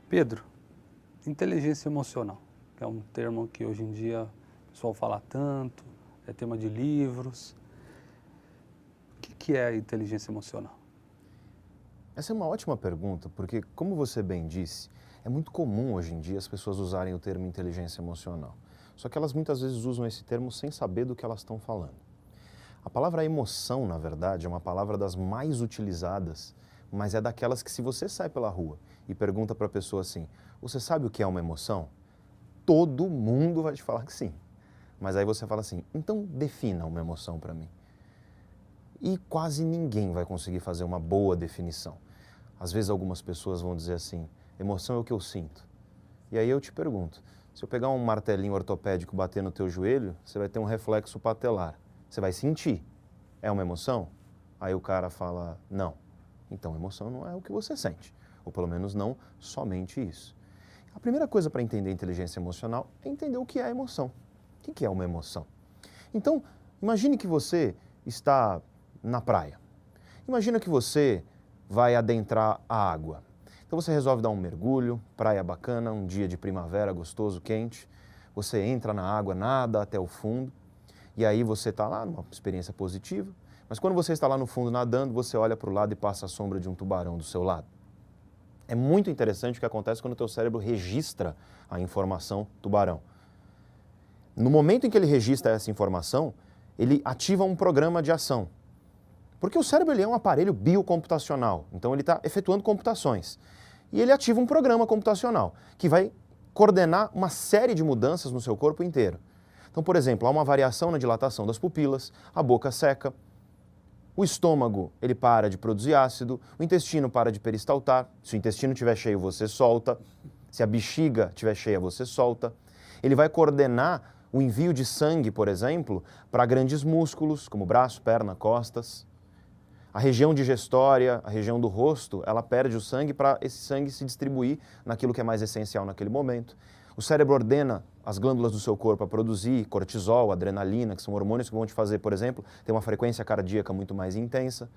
Pedro, inteligência emocional, que é um termo que hoje em dia o pessoal fala tanto, é tema de livros. O que é a inteligência emocional? Essa é uma ótima pergunta, porque, como você bem disse, é muito comum hoje em dia as pessoas usarem o termo inteligência emocional. Só que elas muitas vezes usam esse termo sem saber do que elas estão falando. A palavra emoção, na verdade, é uma palavra das mais utilizadas, mas é daquelas que, se você sai pela rua e pergunta para a pessoa assim: você sabe o que é uma emoção? Todo mundo vai te falar que sim. Mas aí você fala assim: então defina uma emoção para mim. E quase ninguém vai conseguir fazer uma boa definição. Às vezes algumas pessoas vão dizer assim: emoção é o que eu sinto. E aí eu te pergunto, se eu pegar um martelinho ortopédico e bater no teu joelho, você vai ter um reflexo patelar. Você vai sentir. É uma emoção? Aí o cara fala: não. Então emoção não é o que você sente. Ou pelo menos não somente isso. A primeira coisa para entender inteligência emocional é entender o que é a emoção. O que é uma emoção? Então, imagine que você está na praia. Imagina que você vai adentrar a água. Então você resolve dar um mergulho, praia bacana, um dia de primavera gostoso, quente. Você entra na água, nada até o fundo, e aí você está lá numa experiência positiva. Mas quando você está lá no fundo nadando, você olha para o lado e passa a sombra de um tubarão do seu lado. É muito interessante o que acontece quando o teu cérebro registra a informação tubarão. No momento em que ele registra essa informação, ele ativa um programa de ação. Porque o cérebro ele é um aparelho biocomputacional, então ele está efetuando computações. E ele ativa um programa computacional que vai coordenar uma série de mudanças no seu corpo inteiro. Então, por exemplo, há uma variação na dilatação das pupilas, a boca seca, o estômago ele para de produzir ácido, o intestino para de peristaltar, se o intestino estiver cheio você solta, se a bexiga estiver cheia você solta. Ele vai coordenar o envio de sangue, por exemplo, para grandes músculos, como braço, perna, costas. A região digestória, a região do rosto, ela perde o sangue para esse sangue se distribuir naquilo que é mais essencial naquele momento. O cérebro ordena as glândulas do seu corpo a produzir cortisol, adrenalina, que são hormônios que vão te fazer, por exemplo, ter uma frequência cardíaca muito mais intensa,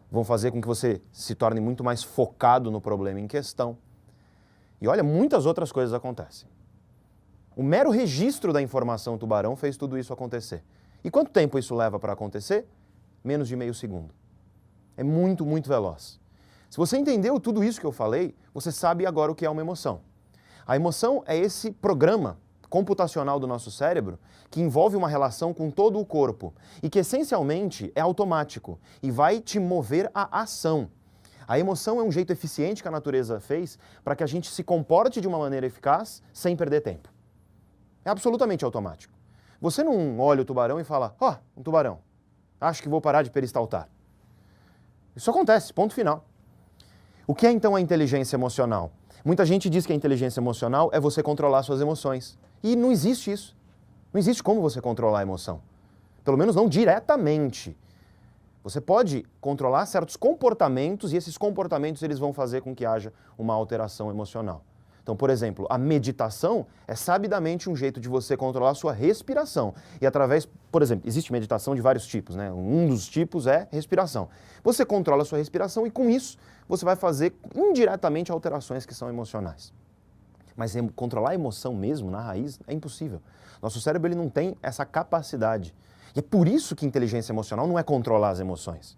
vão fazer com que você se torne muito mais focado no problema em questão. E olha, muitas outras coisas acontecem. O mero registro da informação tubarão fez tudo isso acontecer. E quanto tempo isso leva para acontecer? Menos de meio segundo. É muito, muito veloz. Se você entendeu tudo isso que eu falei, você sabe agora o que é uma emoção. A emoção é esse programa computacional do nosso cérebro que envolve uma relação com todo o corpo e que essencialmente é automático e vai te mover à ação. A emoção é um jeito eficiente que a natureza fez para que a gente se comporte de uma maneira eficaz sem perder tempo. É absolutamente automático. Você não olha o tubarão e fala: ó, um tubarão, acho que vou parar de peristaltar. Isso acontece, ponto final. O que é então a inteligência emocional? Muita gente diz que a inteligência emocional é você controlar suas emoções. E não existe isso. Não existe como você controlar a emoção. Pelo menos não diretamente. Você pode controlar certos comportamentos e esses comportamentos eles vão fazer com que haja uma alteração emocional. Então, por exemplo, a meditação é sabidamente um jeito de você controlar a sua respiração. E através, por exemplo, existe meditação de vários tipos, né? Um dos tipos é respiração. Você controla a sua respiração e com isso você vai fazer indiretamente alterações que são emocionais. Mas controlar a emoção mesmo, na raiz, é impossível. Nosso cérebro ele não tem essa capacidade. E é por isso que inteligência emocional não é controlar as emoções.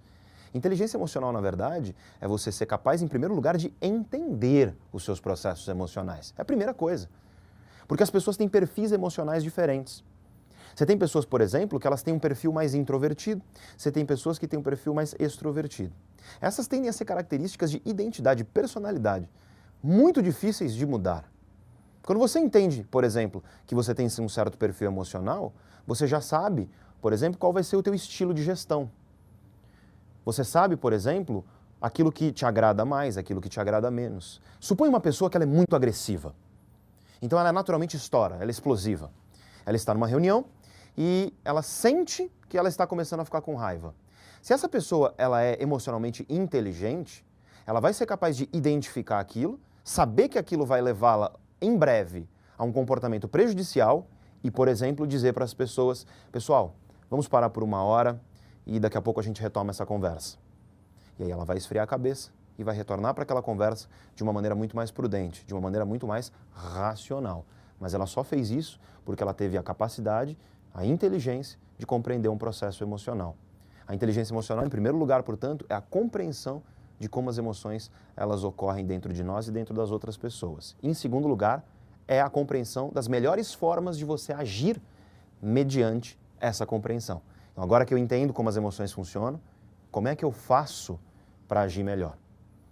Inteligência emocional, na verdade, é você ser capaz, em primeiro lugar, de entender os seus processos emocionais. É a primeira coisa. Porque as pessoas têm perfis emocionais diferentes. Você tem pessoas, por exemplo, que elas têm um perfil mais introvertido, você tem pessoas que têm um perfil mais extrovertido. Essas tendem a ser características de identidade e personalidade muito difíceis de mudar. Quando você entende, por exemplo, que você tem um certo perfil emocional, você já sabe, por exemplo, qual vai ser o teu estilo de gestão. Você sabe, por exemplo, aquilo que te agrada mais, aquilo que te agrada menos. Suponha uma pessoa que ela é muito agressiva. Então ela naturalmente estoura, ela é explosiva. Ela está numa reunião e ela sente que ela está começando a ficar com raiva. Se essa pessoa ela é emocionalmente inteligente, ela vai ser capaz de identificar aquilo, saber que aquilo vai levá-la em breve a um comportamento prejudicial e, por exemplo, dizer para as pessoas: pessoal, vamos parar por uma hora e daqui a pouco a gente retoma essa conversa. E aí ela vai esfriar a cabeça, e vai retornar para aquela conversa de uma maneira muito mais prudente, de uma maneira muito mais racional. Mas ela só fez isso porque ela teve a capacidade, a inteligência de compreender um processo emocional. A inteligência emocional, em primeiro lugar, portanto, é a compreensão de como as emoções elas ocorrem dentro de nós e dentro das outras pessoas. Em segundo lugar, é a compreensão das melhores formas de você agir mediante essa compreensão. Então, agora que eu entendo como as emoções funcionam, como é que eu faço para agir melhor?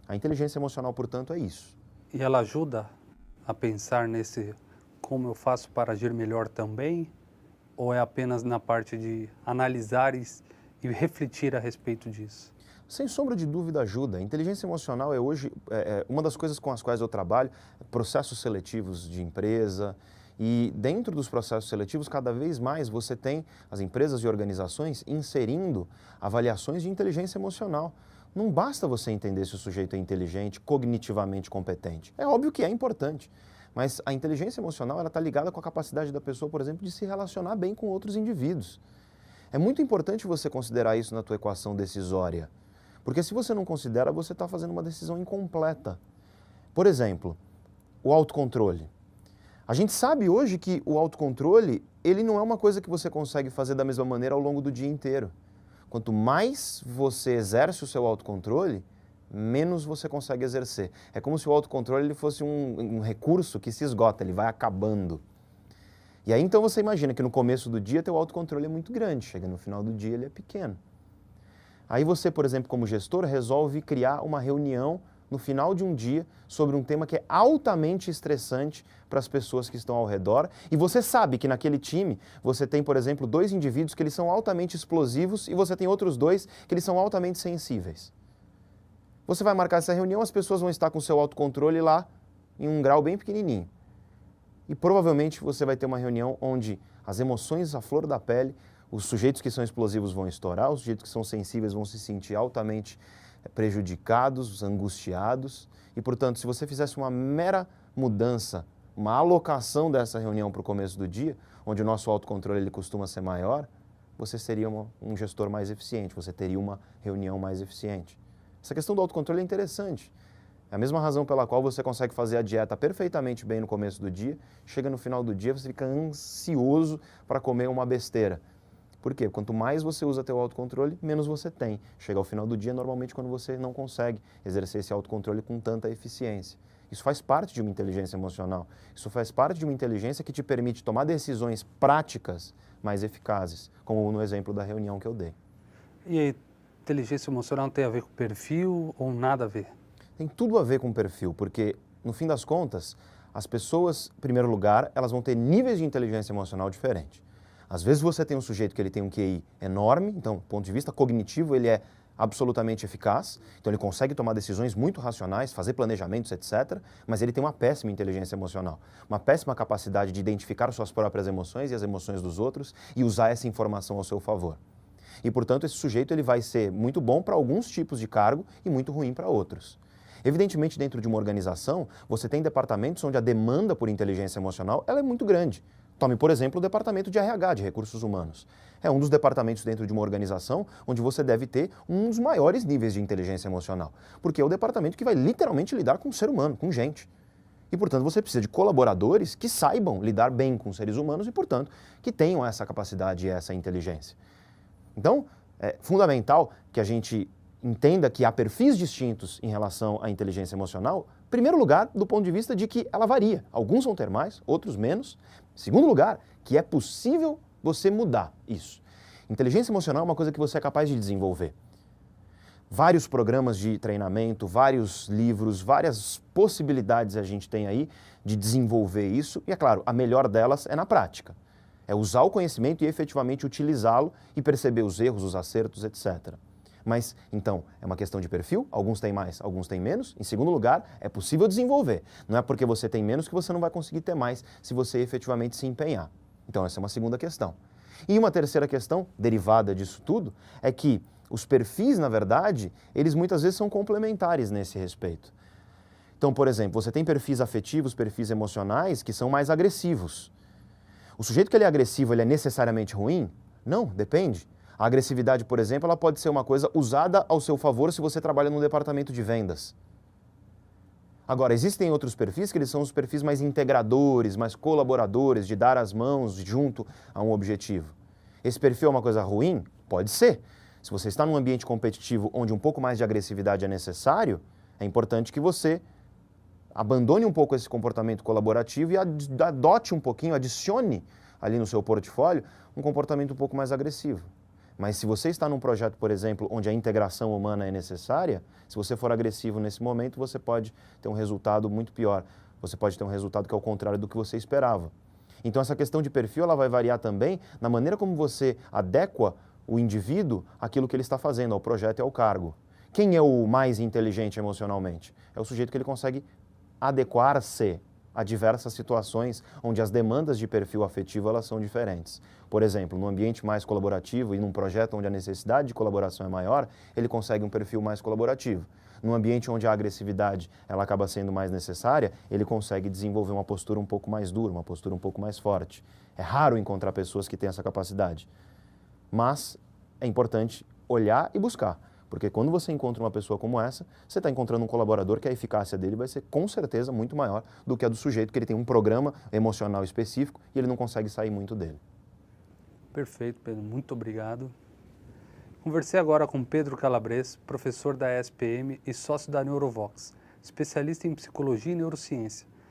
A inteligência emocional, portanto, é isso. E ela ajuda a pensar nesse como eu faço para agir melhor também? Ou é apenas na parte de analisar e refletir a respeito disso? Sem sombra de dúvida ajuda. A inteligência emocional é hoje uma das coisas com as quais eu trabalho, processos seletivos de empresa. E dentro dos processos seletivos, cada vez mais você tem as empresas e organizações inserindo avaliações de inteligência emocional. Não basta você entender se o sujeito é inteligente, cognitivamente competente. É óbvio que é importante, mas a inteligência emocional está ligada com a capacidade da pessoa, por exemplo, de se relacionar bem com outros indivíduos. É muito importante você considerar isso na tua equação decisória, porque se você não considera, você está fazendo uma decisão incompleta. Por exemplo, o autocontrole. A gente sabe hoje que o autocontrole, ele não é uma coisa que você consegue fazer da mesma maneira ao longo do dia inteiro. Quanto mais você exerce o seu autocontrole, menos você consegue exercer. É como se o autocontrole ele fosse um recurso que se esgota, ele vai acabando. E aí então você imagina que no começo do dia teu autocontrole é muito grande, chega no final do dia ele é pequeno. Aí você, por exemplo, como gestor, resolve criar uma reunião no final de um dia sobre um tema que é altamente estressante para as pessoas que estão ao redor. E você sabe que naquele time você tem, por exemplo, 2 indivíduos que eles são altamente explosivos e você tem outros 2 que eles são altamente sensíveis. Você vai marcar essa reunião, as pessoas vão estar com o seu autocontrole lá em um grau bem pequenininho. E provavelmente você vai ter uma reunião onde as emoções à flor da pele, os sujeitos que são explosivos vão estourar, os sujeitos que são sensíveis vão se sentir altamente prejudicados, angustiados. E, portanto, se você fizesse uma mera mudança, uma alocação dessa reunião para o começo do dia, onde o nosso autocontrole ele costuma ser maior, você seria um gestor mais eficiente, você teria uma reunião mais eficiente. Essa questão do autocontrole é interessante. É a mesma razão pela qual você consegue fazer a dieta perfeitamente bem no começo do dia, chega no final do dia, você fica ansioso para comer uma besteira. Por quê? Quanto mais você usa teu autocontrole, menos você tem. Chega ao final do dia, normalmente, quando você não consegue exercer esse autocontrole com tanta eficiência. Isso faz parte de uma inteligência emocional. Isso faz parte de uma inteligência que te permite tomar decisões práticas mais eficazes, como no exemplo da reunião que eu dei. E a inteligência emocional tem a ver com perfil ou nada a ver? Tem tudo a ver com perfil, porque, no fim das contas, as pessoas, em primeiro lugar, elas vão ter níveis de inteligência emocional diferentes. Às vezes você tem um sujeito que ele tem um QI enorme, então, do ponto de vista cognitivo, ele é absolutamente eficaz, então ele consegue tomar decisões muito racionais, fazer planejamentos, etc., mas ele tem uma péssima inteligência emocional, uma péssima capacidade de identificar suas próprias emoções e as emoções dos outros e usar essa informação ao seu favor. E, portanto, esse sujeito ele vai ser muito bom para alguns tipos de cargo e muito ruim para outros. Evidentemente, dentro de uma organização, você tem departamentos onde a demanda por inteligência emocional ela é muito grande. Tome, por exemplo, o departamento de RH, de recursos humanos. É um dos departamentos dentro de uma organização onde você deve ter um dos maiores níveis de inteligência emocional, porque é o departamento que vai literalmente lidar com o ser humano, com gente. E, portanto, você precisa de colaboradores que saibam lidar bem com seres humanos e, portanto, que tenham essa capacidade e essa inteligência. Então, é fundamental que a gente entenda que há perfis distintos em relação à inteligência emocional. Em primeiro lugar, do ponto de vista de que ela varia. Alguns vão ter mais, outros menos. Em segundo lugar, que é possível você mudar isso. Inteligência emocional é uma coisa que você é capaz de desenvolver. Vários programas de treinamento, vários livros, várias possibilidades a gente tem aí de desenvolver isso. E, é claro, a melhor delas é na prática. É usar o conhecimento e efetivamente utilizá-lo e perceber os erros, os acertos, etc. Mas, então, é uma questão de perfil, alguns têm mais, alguns têm menos. Em segundo lugar, é possível desenvolver. Não é porque você tem menos que você não vai conseguir ter mais se você efetivamente se empenhar. Então, essa é uma segunda questão. E uma terceira questão, derivada disso tudo, é que os perfis, na verdade, eles muitas vezes são complementares nesse respeito. Então, por exemplo, você tem perfis afetivos, perfis emocionais que são mais agressivos. O sujeito que ele é agressivo, ele é necessariamente ruim? Não, depende. A agressividade, por exemplo, ela pode ser uma coisa usada ao seu favor se você trabalha num departamento de vendas. Agora, existem outros perfis que eles são os perfis mais integradores, mais colaboradores, de dar as mãos junto a um objetivo. Esse perfil é uma coisa ruim? Pode ser. Se você está num ambiente competitivo onde um pouco mais de agressividade é necessário, é importante que você abandone um pouco esse comportamento colaborativo e adote um pouquinho, adicione ali no seu portfólio um comportamento um pouco mais agressivo. Mas se você está num projeto, por exemplo, onde a integração humana é necessária, se você for agressivo nesse momento, você pode ter um resultado muito pior. Você pode ter um resultado que é o contrário do que você esperava. Então essa questão de perfil ela vai variar também na maneira como você adequa o indivíduo àquilo que ele está fazendo, ao projeto e ao cargo. Quem é o mais inteligente emocionalmente? É o sujeito que ele consegue adequar-se a diversas situações onde as demandas de perfil afetivo elas são diferentes. Por exemplo, num ambiente mais colaborativo e num projeto onde a necessidade de colaboração é maior, ele consegue um perfil mais colaborativo. Num ambiente onde a agressividade ela acaba sendo mais necessária, ele consegue desenvolver uma postura um pouco mais dura, uma postura um pouco mais forte. É raro encontrar pessoas que têm essa capacidade. Mas é importante olhar e buscar. Porque quando você encontra uma pessoa como essa, você está encontrando um colaborador que a eficácia dele vai ser com certeza muito maior do que a do sujeito que ele tem um programa emocional específico e ele não consegue sair muito dele. Perfeito, Pedro. Muito obrigado. Conversei agora com Pedro Calabres, professor da ESPM e sócio da Neurovox, especialista em psicologia e neurociência.